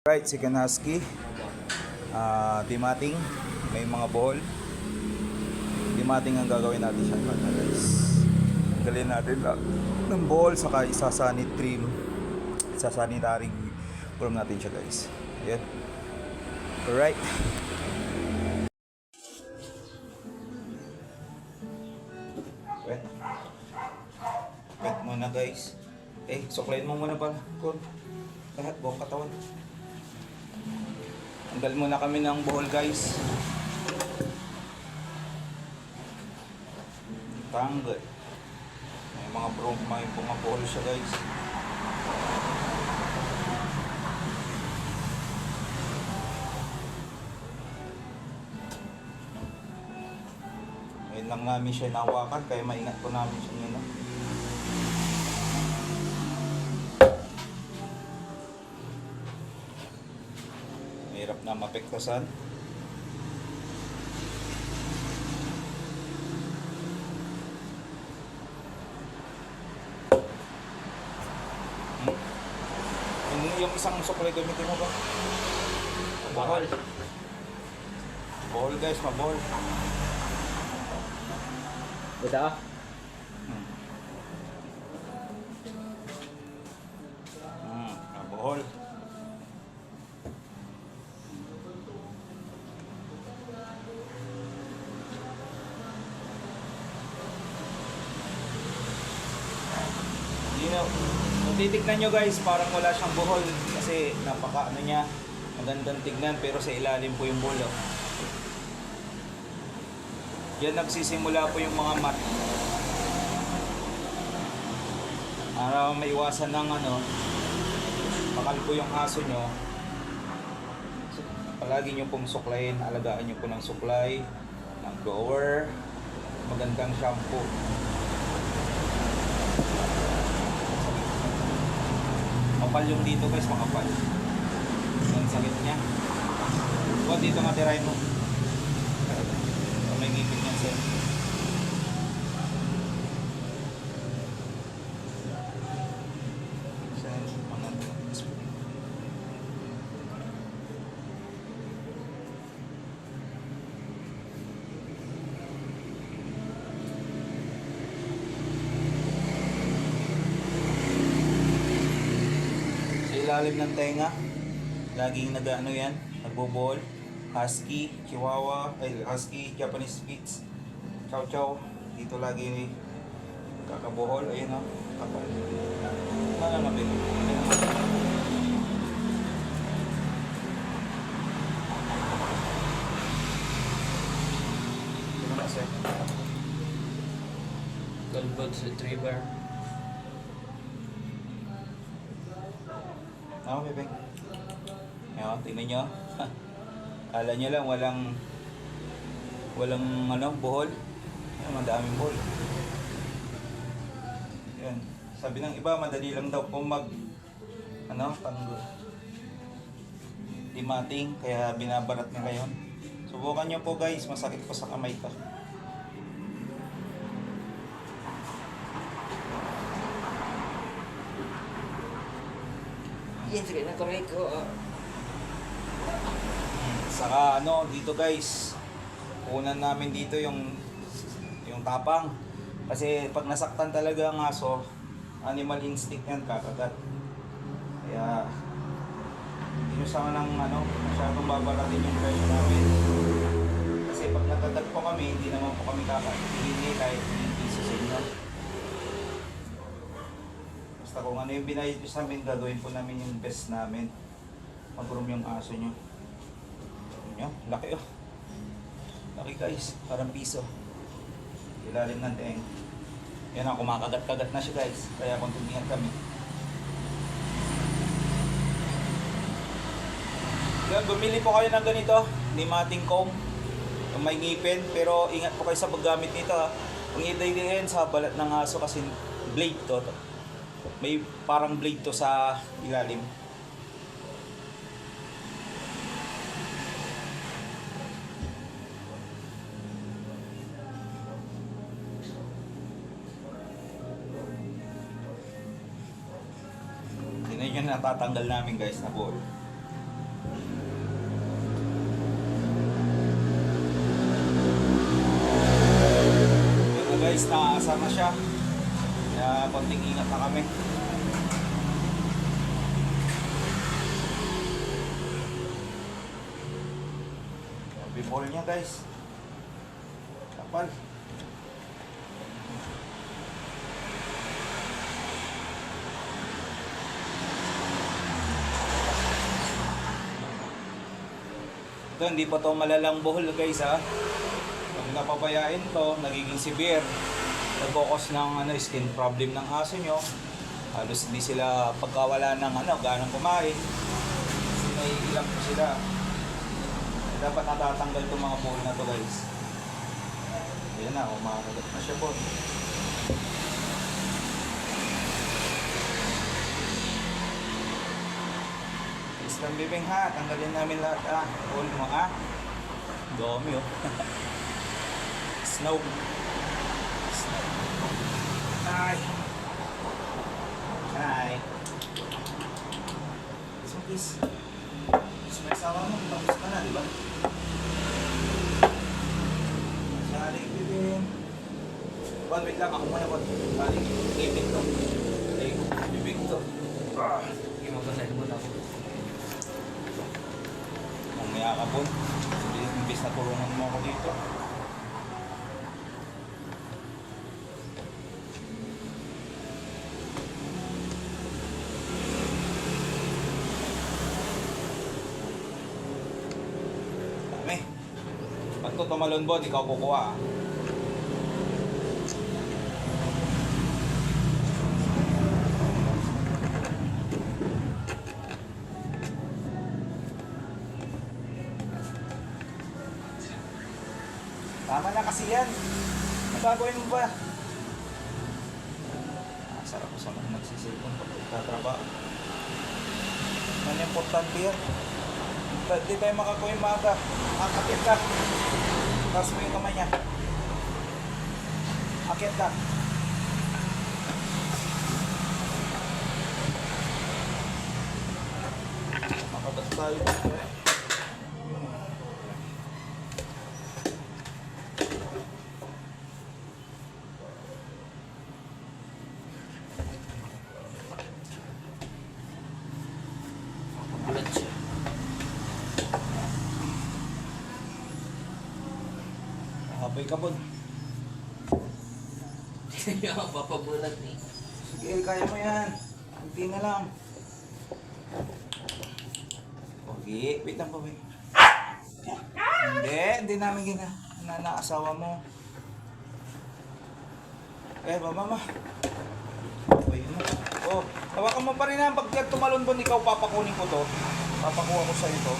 Right, chicken husky, dimating, may mga bohol. Dimating ang gagawin natin siya, guys. Galin natin lang ng bohol, saka isasanit trim, isasanitaring from natin siya, guys. Ayan. Alright. Wet. Wet muna, guys. Suklayin mo muna pala. Lahat, buong katawan. Tanggal muna kami ng buhol, guys. Tanggal. May mga buhol siya, guys. Ngayon lang namin siya nahawakan, kaya maingat po namin siya ngayon. Hirap na mapektasan. Yung isang suklay gamitin mo ba? Bohol. Bohol, guys, mabohol. Beda. Bohol. Kung titignan nyo, guys, parang wala siyang buhol kasi napaka niya, magandang tignan, pero sa ilalim po yung buhol. Yan nagsisimula po yung mga mat para maiwasan ng bakal po yung aso nyo. Palagi nyo pong suklayin, alagaan nyo po ng suklay, ng blower, magandang shampoo. Makapal yung dito, guys, makapal. Ang sakit niya. Dito nga tirahin mo. May ngipin yan, sir. Ilalim ng tenga, laging yan, nagbo-ball. Husky, Chihuahua, Husky, Japanese Spitz, Chow Chow, dito lagi kakabohol. Ayun kapal. Nananapin. Ito na, sir. Golden Retriever. Bebeng. Tingnan nyo. Kala nyo lang walang buhol. Madaming buhol. Yan. Sabi ng iba, madali lang daw po dimating, kaya binabarat nila yon. Subukan nyo po, guys, masakit po sa kamay to. Yan, sige na tuloy ko. Saka dito, guys, kunan namin dito yung tapang. Kasi pag nasaktan talaga ang aso, animal instinct yan, kakagat. Kaya hindi nyo sana masyadong babaratin yung presyo namin. Kasi pag nakagat po kami, hindi naman po kami kakahingi kahit hindi piso sa inyo. Basta kung ano yung binayad nyo sa amin, gagawin po namin yung best namin. Mag-groom yung aso nyo. Laki laki, guys, parang piso. Ilalim ng teeng. Yan kumakagat-kagat na siya, guys. Kaya kontindihan kami. Yan, bumili po kayo ng ganito, dimating comb, yung may ngipin, pero ingat po kayo sa paggamit nito. Kung idagdagan sa balat ng aso kasi blade to. May parang blade to sa ilalim. Yun yung natatanggal namin, guys, na ball. Yun na guys, nakaasar na siya. Kaya konting ingat na kami. Before niya guys. Kapal. Ito, hindi pa to malalang buhol guys ha. Pag napabayaan to, nagiging severe. Nag-focus ng skin problem ng aso nyo. Halos hindi sila pagkawala ng ganang kumain. Kasi may ilang po sila. Dapat natatanggal itong mga buhol na to guys. Ayan na, umakagat na siya po. Isang bibing ha, tanggalin namin lahat buhol mo dami oh. Snow. Ay. Ay. Kiss. Kiss may sawa mo, tapos ka na, di ba? Saling bibing. Bon, wait lang, ako muna bon. Saling bibing to. Bibing to. Hindi magkasal mo na ako. Mamaya ka bon. Imbis na tulungan mo ako dito. Pag ito tumalon bon, ikaw kukuha. Tama na kasi yan. Nagagawin mo ba? Sarap ko sa mga nagsisilpon pag tatrabaho. Ano importante yan? Hindi tayo makakuha yung maga. Akit ka. Tapos mo yung kamay niya. Akit ka. Makagat tayo. Bulat siya. Habay ka bon. Papabulat ni. Sige, kaya mo yan. Kunti na lang. Okay, wait lang po. Hindi namin naasawa mo. Mama. Okay, oh, hawakan mo pa rin yan. Pag tumalon bon, ikaw papakunin ko to. Papakuha ko sa'yo to.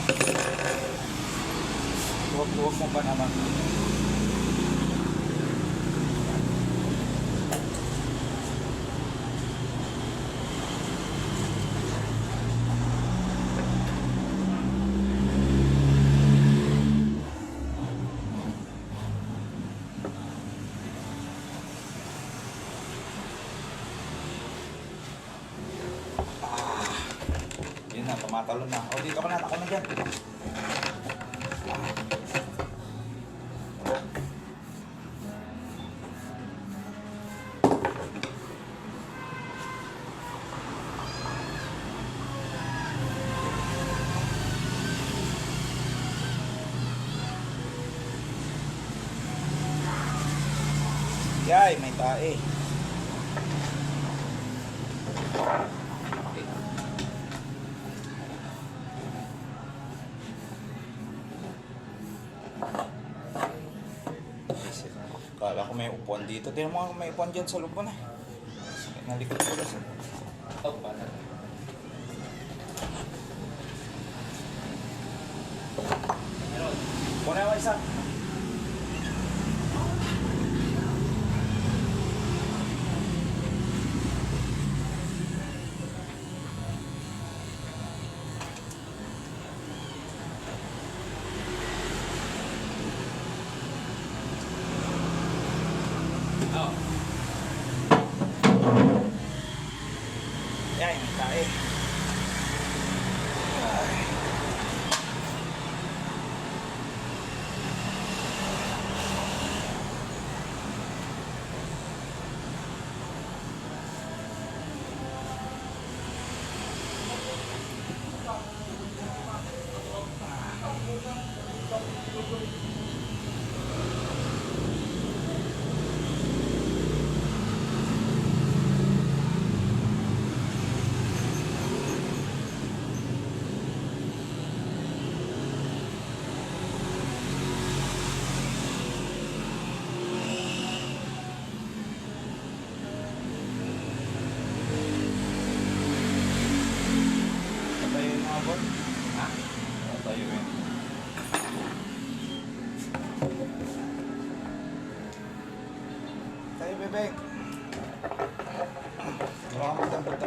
Huwag mo pa naman. Yun na, tumatalon na. O, dito ka na. Ako na dyan. Yay, may tae. Kala ko may upuan dito. Tingnan mo may upuan dyan sa loob mo na. Nalikot ko lang. Oh, pala. Kuna mo isa. Oh. Yan, may tae. tayo eh. Tayo, bebe. Baka magdambot.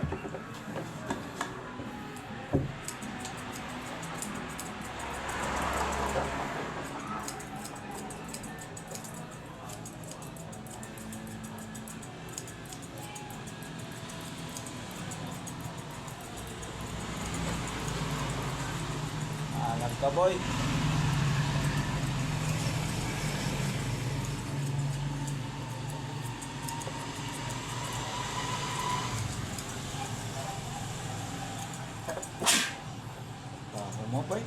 Alam ka, boy. Bago mo, boy.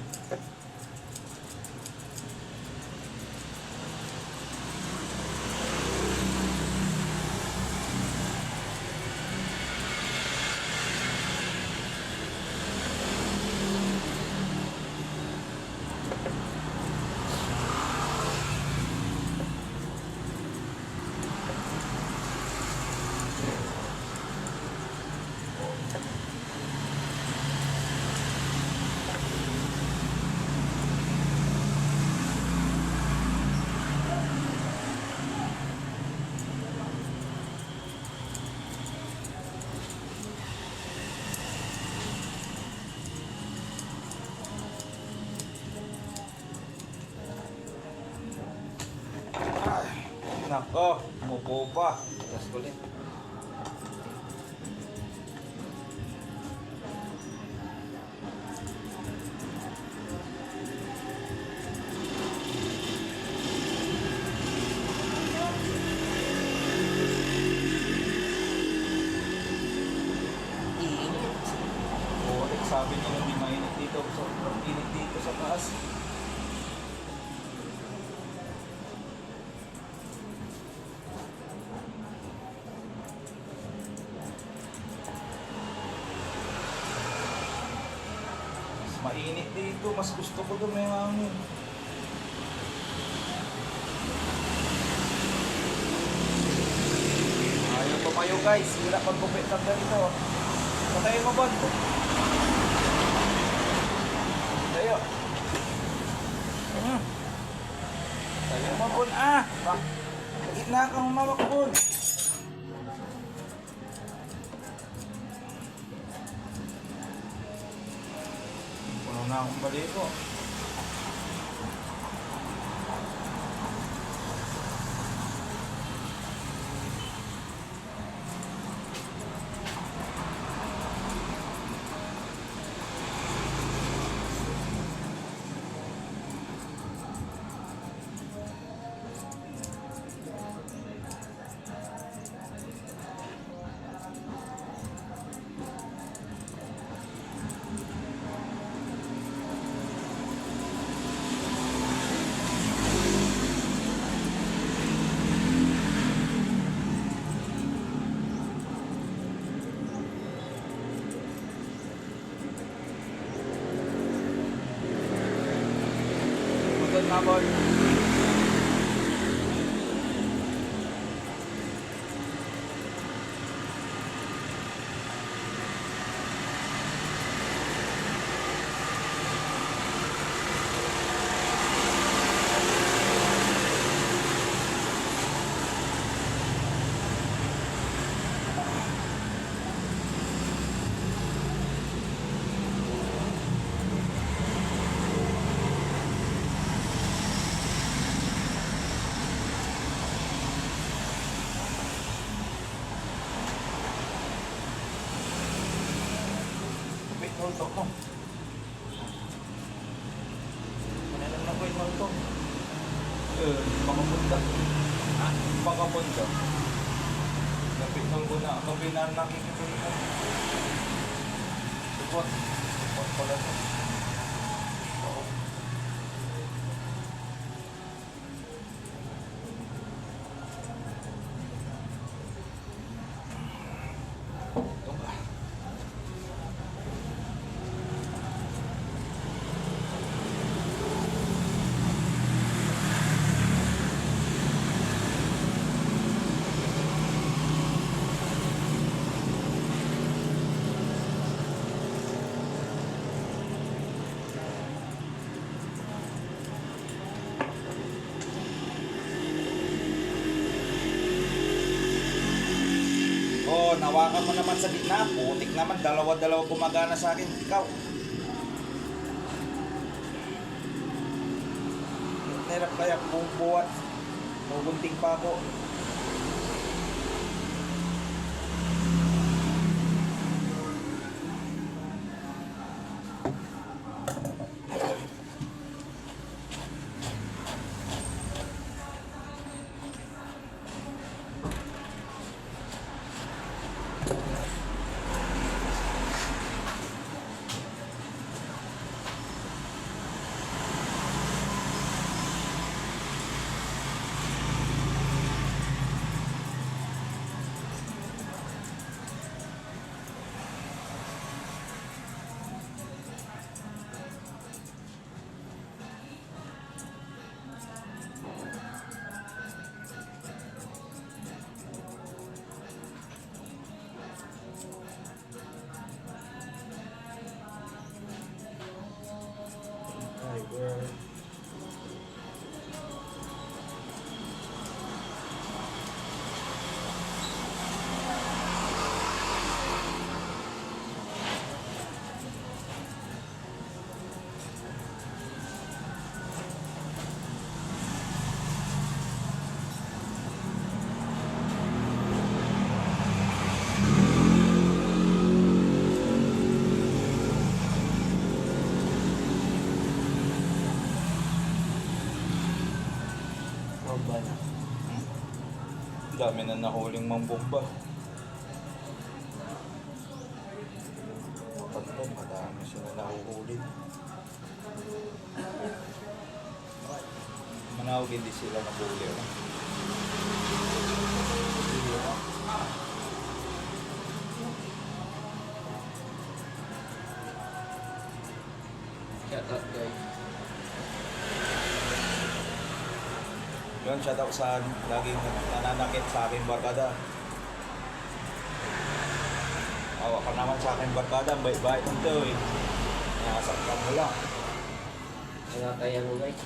Nako, umupo pa. Tapos ulit. Iinit. Oo, sabi niya hindi mainit dito. Sobrang init dito sa taas. Mainit dito, mas gusto ko doon may hangin. Ayaw tumayo guys, hirap magpupit lang ganito. Patayin mo ba? Tayo. Tayo mo bon Gitna kang humawak bon. Puno na akong baliko. Good na boy. Nultok mo. Manalang na po yung nultok. Pakapunta. Ha? Pakapunta. Lapit ng guna. Kapit na nakikipulita. Support. Support pala ito. Oo. Ito ba? Yun, hawakan mo naman sa gitna. Putik naman, dalawa-dalawa gumagana sa akin. Ikaw. Hirap kaya bubuhat. Mugunting pa ako. Tiger. Bomba na. Dami na nahuling mambomba. Patay, madami sila nahuhuli. Manawag hindi sila nabuli. Shout out guys. Yun, shout out sa laging nananakit sa akin barkada. Awa ka naman sa akin barkada, ang bait-bait nito eh. Nakasaktan mo lang. Nakakaya mo guys.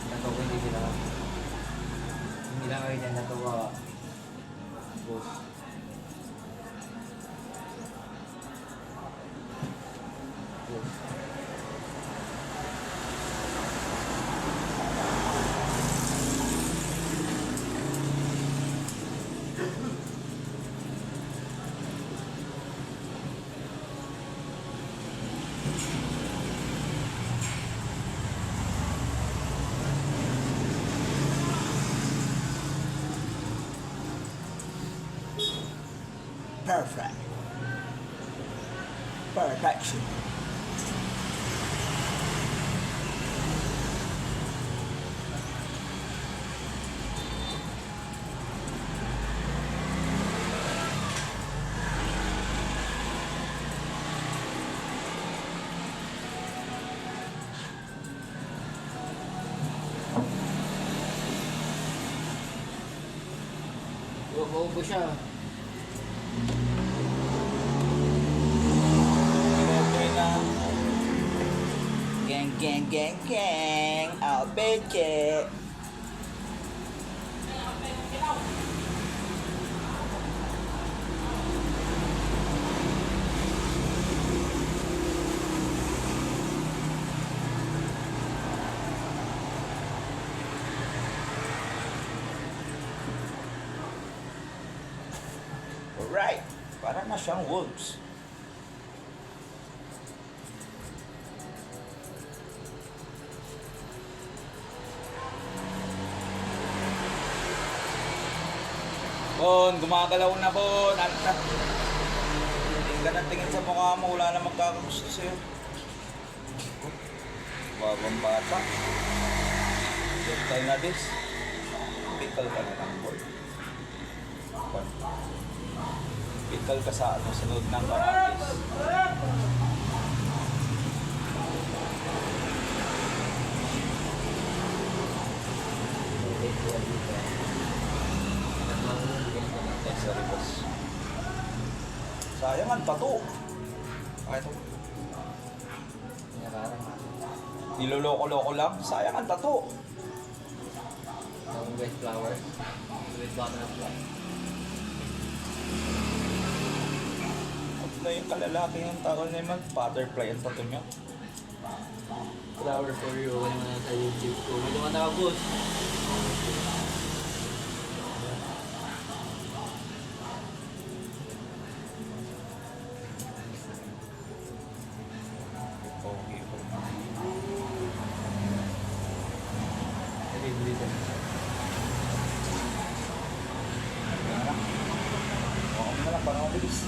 Nagawa hindi lang kayo na nagawa. Boss. Boss. Perfect. Perfection. Ubo siya. Okay na. Gang, gang, gang, gang. I'll bet it. Alright. Para na siyang wolves. Bon, gumagalaw na Bon. Tingin ka na tingin sa mukha mo, wala na magkakagusto sa'yo. Bagong bata. Gentle na this. Pickle ka na lang, boy. Pickle ka sa ano, sunod ng kamatis. Sorry, boss. Sayang ang tato. Ah, ito. Niloloko-loko lang. Sayang ang tato. With flowers. With butterfly. At na yung kalalaki ng tao naman, butterfly ang tato niya. Flower for you. Wala naman sa YouTube ko. May naman ako, boss. Okay po. Nabibili ka. Yan na lang. Okay na lang, parang mabilis.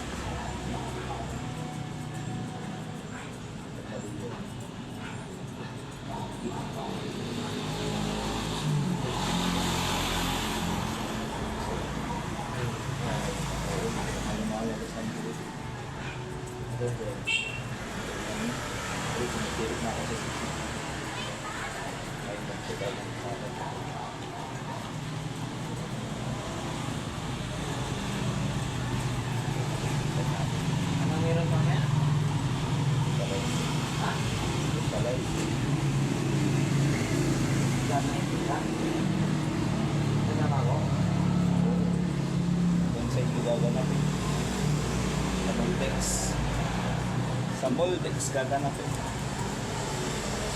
Ano meron mamaya? Ha? Salay. Dami. Ha? Ano ako? Yan sa inyo gaganapin. Sa Moldex. Sa Moldex gaganapin.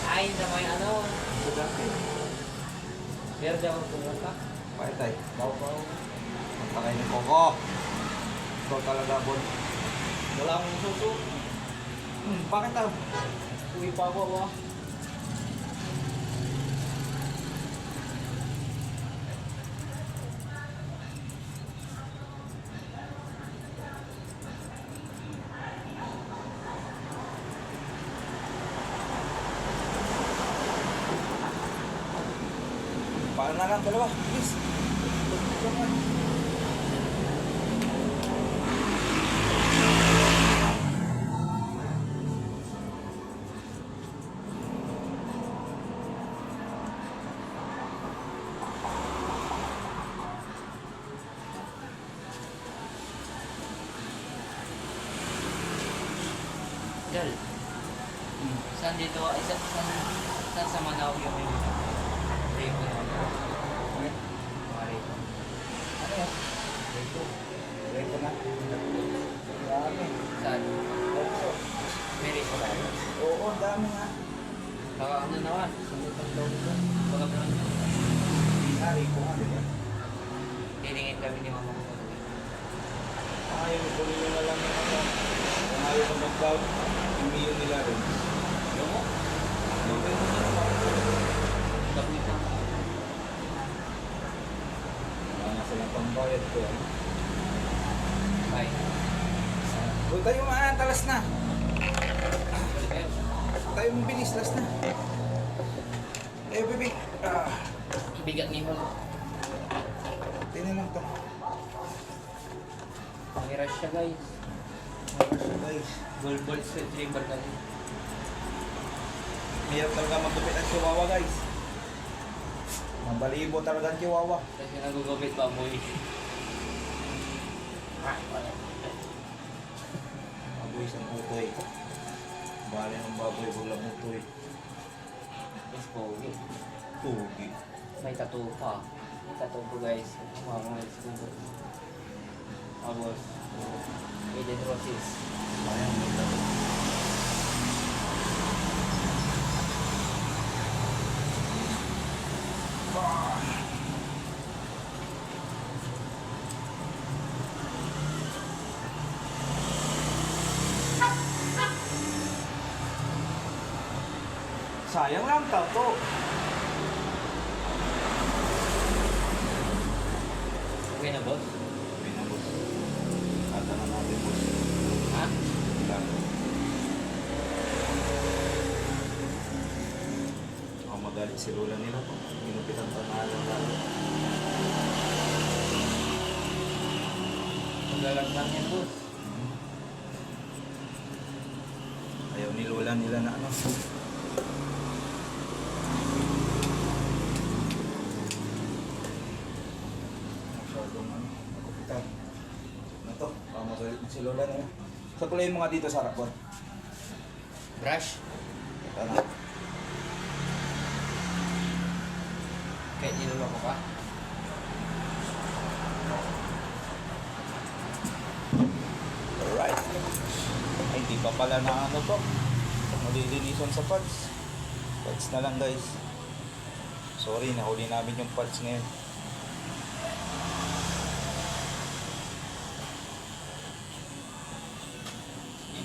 Ay, sa may ano? Gaganapin. Meron dyan akong tulong ka? Bakit tayo? Baw-baw. Ang takay ni Coco. Ito talaga, Bon. Wala akong suso. Bakit tayo? Uwi pa ako, ah. Paano na lang, dalawa. Please. Dal. Saan dito? Ay, saan sa Manao yung may Rico na ano? Mga Rico. Ano yan? Rico. Reto na. Dami. Saan? May Rico tayo. Oo, dami nga. Baka ano naman? Saan itong daw ko? Baka naman. Nari ko nga, diba? Tilingin kami ni Mama ko. Ayaw, kunin nyo na lang yung ano. Kung ayaw ko mag-down, imiyo nila rin. Yung mo? Okay mo na naman. Kapit na. Wala na silang pambayad ko. Bye. Huwag tayo talas na. Balik kayo. Tayo mabilis, last na. Tayo, baby. Bigat ni Hol. Tingnan lang to. May rush siya, guys. Guys, Gold ball sweat chamber kami. mahirap talaga magdupit ang chihuahua, guys. Mabalibo talaga ang chihuahua. Kasi nagugupit pa mo eh. Baboy sa utoy. Bali ng baboy, bulang utoy. Mas pogi. Tugi. May tattoo pa. May tattoo po, guys. Mga school. Tapos, Eden Roses. Sayang may tato. Sayang lang tato. Okay na, boss? Okay na, boss. Kata na natin, boss. Ha? Kata. Ako magalit si Lola nila po. Ginupitan pa na lang lalo. Magalang lang yan, boss. Ayaw ni Lola nila na ano. Galit na si Lola nila. Sakulay mo nga dito sa rapor. Brush. Ito na. Kahit niloloko ka. Alright. Ay, di pa pala na ano to. Malilinisan sa pads. Pads na lang guys. Sorry, nahuli namin yung pads ngayon.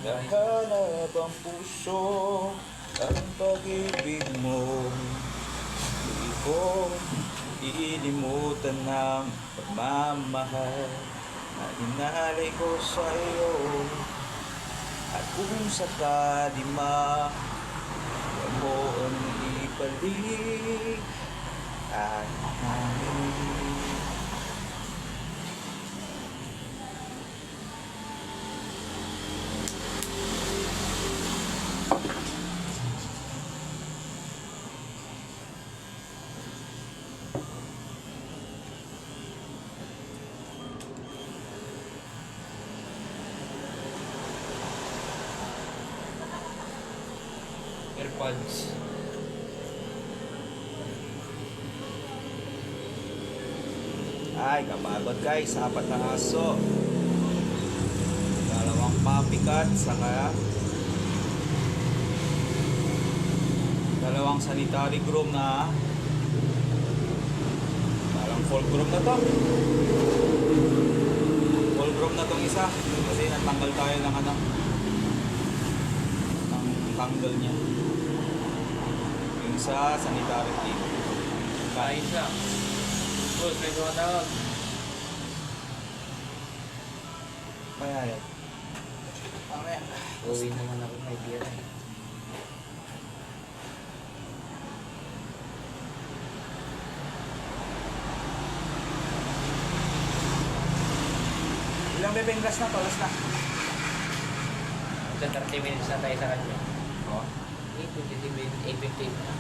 Hinahanap ang puso ang pag-ibig mo. Hindi ko ilimutan ng pagmamahal na inalay ko sa iyo. At kung sakali man mo ang ibalik at namin. AirPods. Ay, kapagod guys, 4 na aso. 2 puppy cat, saka 2 sanitary groom na parang full groom na to. Full groom na tong isa kasi natanggal tayo ng ano ng tangle niya. Yung isa sanitary team. Kain siya. Boss, may tumatawag. Kaya yan. Mamaya. Uwi naman ako may beer. Ilang bebeng gas na, tolas na. Sa 30 minutes na tayo sa kanya. Oh. 8:15 minutes, 8:15 na.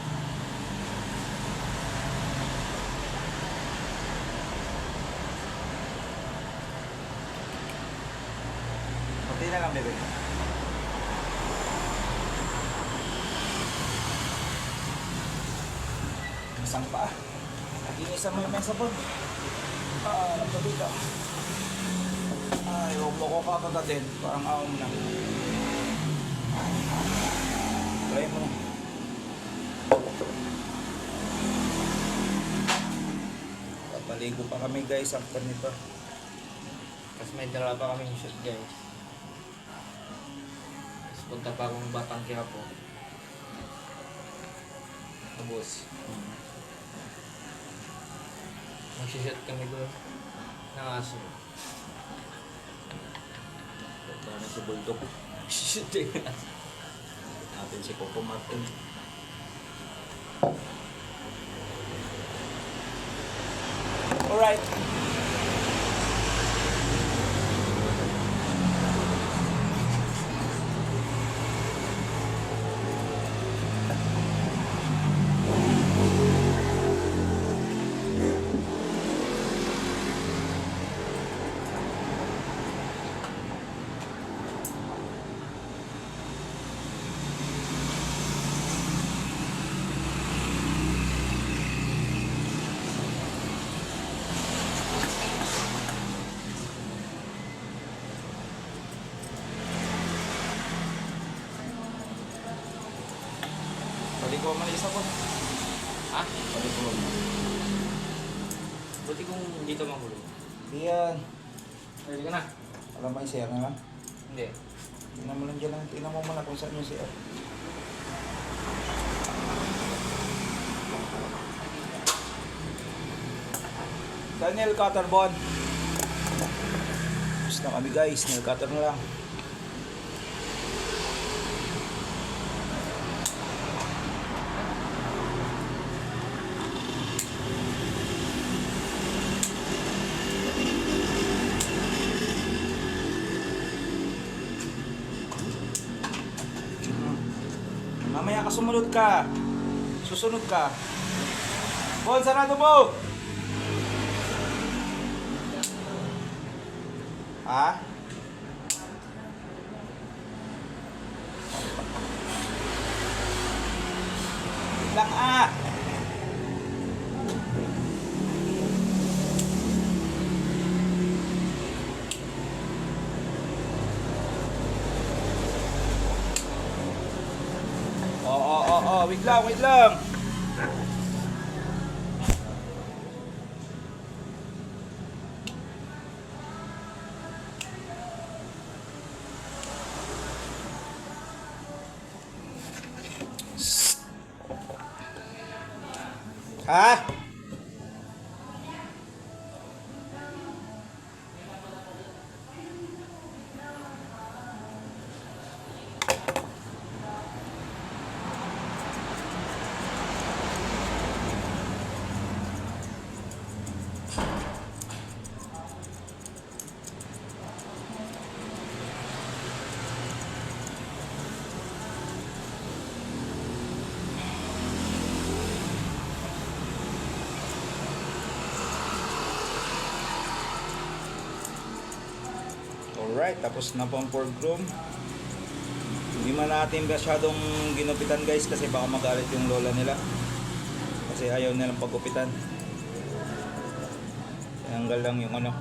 Kunti na lang, bebe. Isang pa. Naginisan mo yung mesa po. Nagpabig ka. Ay, huwag mo ko kakagatin. Parang awam na. Try mo na. Papaligo pa kami guys after nito. Tapos may dala pa kaming shoot guys. Tapos punta pa akong Batang Quiapo. Tapos magsishoot kami doon ng aso. Punta na si Bulldog. Magsishoot din ng aso. Natin si Coco Martin. Alright. Balik ko man isa po. Ha? Balik ko. Buti kung dito magulo. Di yan. Ready ka na? Alam mo yung CR na lang. Hindi. Tingnan mo lang dyan lang. Tingnan mo muna kung saan yung CR. Daniel Cutterbon. Tapos na kami guys. Nail cutter na lang. Mamaya ka sumunod ka. Susunod ka. Bon, sarado mo! Ha? lang ah. Wait lang, wait lang. Ha? Alright, tapos na po ang pork room. Hindi man natin masyadong ginupitan guys kasi baka magalit yung lola nila. Kasi ayaw nilang pagupitan. Tinanggal lang yung ano,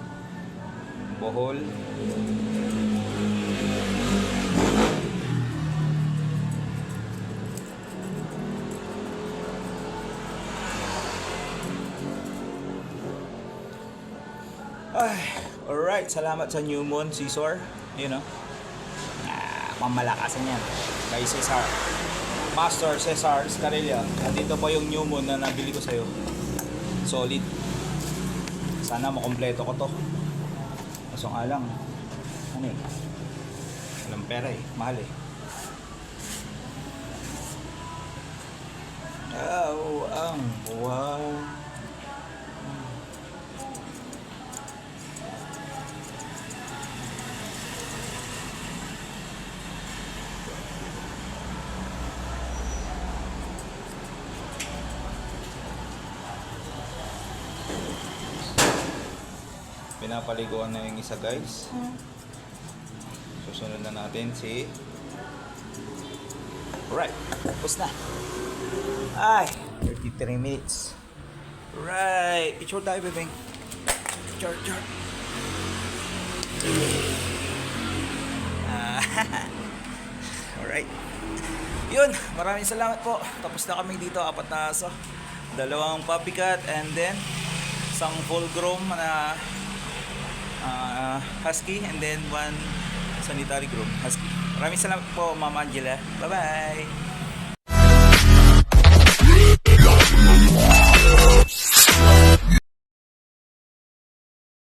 bohol. Ay, alright, salamat sa New Moon Cesar. You know, mamalakasan yan kay Cesar, Master Cesar Scarilla. Nandito pa yung New Moon na nabili ko sa'yo. Solid. Sana makompleto ko to. Kaso nga lang, ano eh, walang pera eh, mahal eh. Oh, ang wow. Pinapaliguan na yung isa guys. Susunod na natin si... Alright, tapos na. Ay, 33 minutes. Right, picture tayo bebeng. Picture. Alright. Yun, maraming salamat po. Tapos na kami dito, 4 na aso. 2 puppy cat and then isang full groom na husky and then 1 sanitary groom husky. Maraming salamat po Mama Angela. Bye bye.